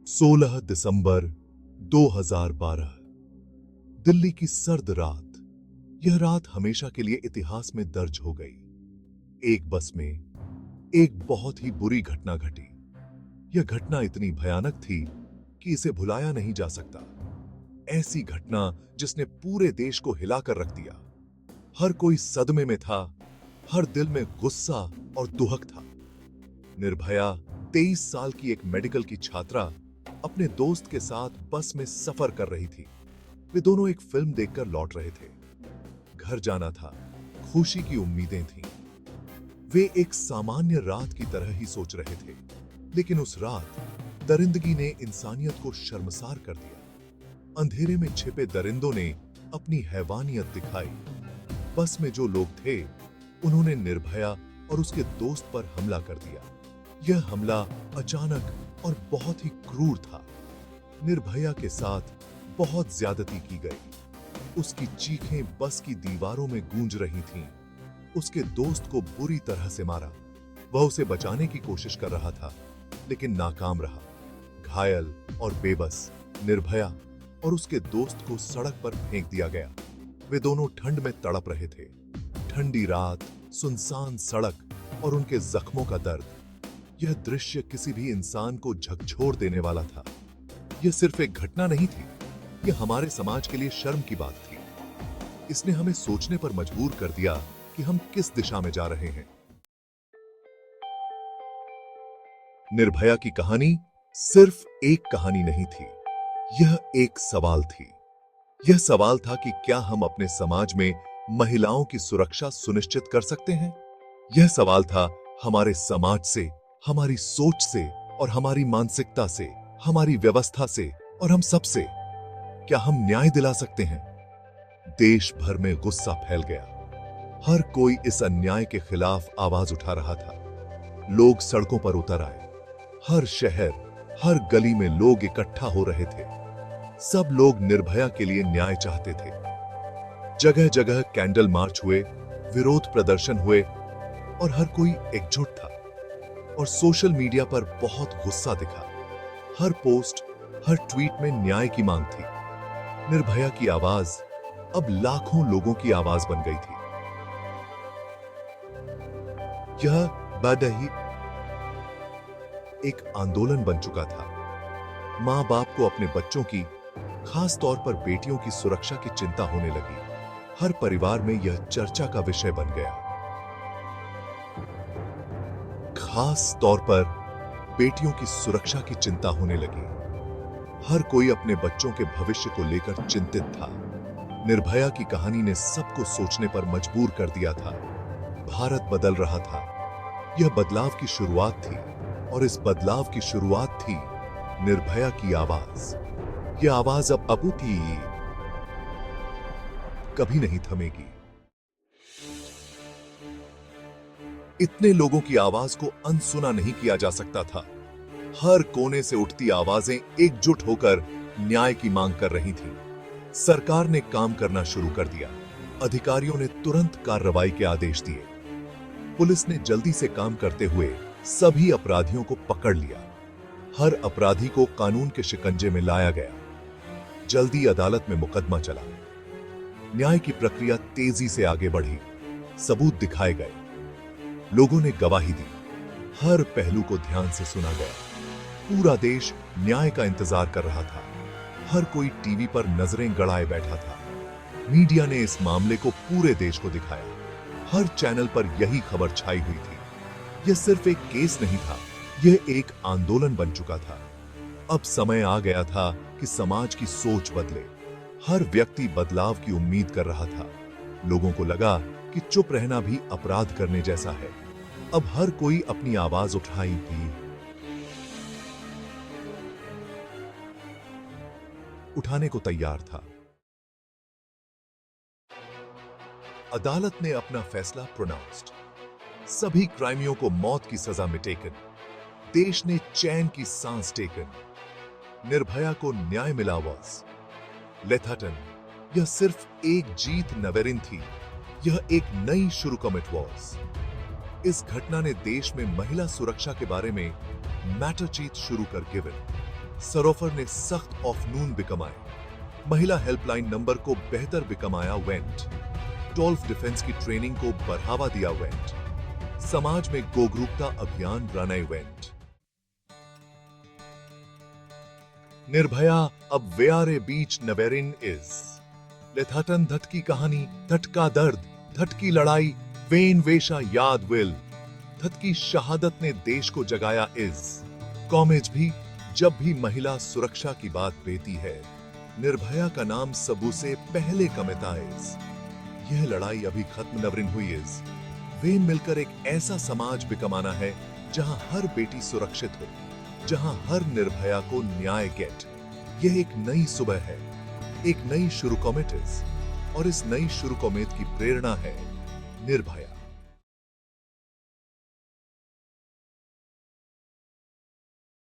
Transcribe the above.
16 दिसंबर 2012। दिल्ली की सर्द रात। यह रात हमेशा के लिए इतिहास में दर्ज हो गई। एक बस में एक बहुत ही बुरी घटना घटी। यह घटना इतनी भयानक थी कि इसे भुलाया नहीं जा सकता। ऐसी घटना जिसने पूरे देश को हिलाकर रख दिया। हर कोई सदमे में था, हर दिल में गुस्सा और दुहक था। निर्भया 23 साल की एक मेडिकल की छात्रा अपने दोस्त के साथ बस में सफर कर रही थी। वे दोनों एक फिल्म देखकर लौट रहे थे। घर जाना था, खुशी की उम्मीदें थीं। वे एक सामान्य रात की तरह ही सोच रहे थे, लेकिन उस रात दरिंदगी ने इंसानियत को शर्मसार कर दिया। अंधेरे में छिपे दरिंदों ने अपनी हैवानियत दिखाई। बस में जो लोग थे, उन्होंने निर्भया और उसके दोस्त पर हमला कर दिया। यह हमला अचानक और बहुत ही क्रूर था। निर्भया के साथ बहुत ज्यादती की गई। उसकी चीखें बस की दीवारों में गूंज रही थीं। उसके दोस्त को बुरी तरह से मारा। वह उसे बचाने की कोशिश कर रहा था, लेकिन नाकाम रहा। घायल और बेबस निर्भया और उसके दोस्त को सड़क पर फेंक दिया गया। वे दोनों ठंड में तड़प रहे थे। ठंडी रात, सुनसान सड़क और उनके जख्मों का दर्द। यह दृश्य किसी भी इंसान को झकझोर देने वाला था। यह सिर्फ एक घटना नहीं थी, यह हमारे समाज के लिए शर्म की बात थी। इसने हमें सोचने पर मजबूर कर दिया कि हम किस दिशा में जा रहे हैं। निर्भया की कहानी सिर्फ एक कहानी नहीं थी, यह एक सवाल थी। यह सवाल था कि क्या हम अपने समाज में महिलाओं की सुरक्षा सुनिश्चित कर सकते हैं? यह सवाल था हमारे समाज से, हमारी सोच से और हमारी मानसिकता से, हमारी व्यवस्था से और हम सब से। क्या हम न्याय दिला सकते हैं? देश भर में गुस्सा फैल गया। हर कोई इस अन्याय के खिलाफ आवाज उठा रहा था। लोग सड़कों पर उतर आए। हर शहर, हर गली में लोग इकट्ठा हो रहे थे। सब लोग निर्भया के लिए न्याय चाहते थे। जगह जगह कैंडल मार्च हुए, विरोध प्रदर्शन हुए और हर कोई एकजुट था। और सोशल मीडिया पर बहुत गुस्सा दिखा। हर पोस्ट, हर ट्वीट में न्याय की मांग थी। निर्भया की आवाज अब लाखों लोगों की आवाज बन गई थी। यह बदही एक आंदोलन बन चुका था। मां बाप को अपने बच्चों की, खास तौर पर बेटियों की सुरक्षा की चिंता होने लगी। हर परिवार में यह चर्चा का विषय बन गया। खास तौर पर बेटियों की सुरक्षा की चिंता होने लगी। हर कोई अपने बच्चों के भविष्य को लेकर चिंतित था। निर्भया की कहानी ने सबको सोचने पर मजबूर कर दिया था। भारत बदल रहा था। यह बदलाव की शुरुआत थी और इस बदलाव की शुरुआत थी निर्भया की आवाज। यह आवाज अब उठी, कभी नहीं थमेगी। इतने लोगों की आवाज को अनसुना नहीं किया जा सकता था। हर कोने से उठती आवाजें एकजुट होकर न्याय की मांग कर रही थीं। सरकार ने काम करना शुरू कर दिया। अधिकारियों ने तुरंत कार्रवाई के आदेश दिए। पुलिस ने जल्दी से काम करते हुए सभी अपराधियों को पकड़ लिया। हर अपराधी को कानून के शिकंजे में लाया गया। जल्दी अदालत में मुकदमा चला। न्याय की प्रक्रिया तेजी से आगे बढ़ी। सबूत दिखाए गए। लोगों ने गवाही दी। हर पहलू को ध्यान से सुना गया। पूरा देश न्याय का इंतजार कर रहा था। हर कोई टीवी पर नजरें गड़ाए बैठा था। मीडिया ने इस मामले को पूरे देश को दिखाया। हर चैनल पर यही खबर छाई हुई थी। यह सिर्फ एक केस नहीं था, यह एक आंदोलन बन चुका था। अब समय आ गया था कि समाज की सोच बदले। हर व्यक्ति बदलाव की उम्मीद कर रहा था। लोगों को लगा कि चुप रहना भी अपराध करने जैसा है। अब हर कोई अपनी आवाज उठाने को तैयार था। अदालत ने अपना फैसला प्रोनाउंस्ड। सभी क्राइमियों को मौत की सजा में टेकन। देश ने चैन की सांस टेकन। निर्भया को न्याय मिला वॉज लेथाटन। यह सिर्फ एक जीत नवेरिन थी, यह एक नई शुरू कमिट वॉज। इस घटना ने देश में महिला सुरक्षा के बारे में मैटर चीत शुरू कर गिवन। सरोफर ने सख्त ऑफ नून भी कमाए, महिला हेल्पलाइन नंबर को बेहतर भी कमाया वेंट, टोल्फ डिफेंस की ट्रेनिंग को बढ़ावा दिया वेंट, समाज में गोग्रुपता अभियान रन वेंट। निर्भया अब वेआरे बीच नवेरिन इज लेथाटन धट की कहानी, धट का दर्द, धट की लड़ाई, वेन वेशा याद विल, धट की शहादत ने देश को जगाया इज कॉमेज भी जब भी महिला सुरक्षा की बात बेती है, निर्भया का नाम सबू से पहले कमेता इज। यह लड़ाई अभी खत्म नवरिन हुई इज। वेन मिलकर एक ऐसा समाज भी कमाना है जहां हर बेटी सुरक्षित हो, जहां हर निर्भया को न्याय गेट। यह एक नई सुबह है, एक नई शुरू कॉमेट इज, और इस नई शुरू कॉमेट की प्रेरणा है निर्भया।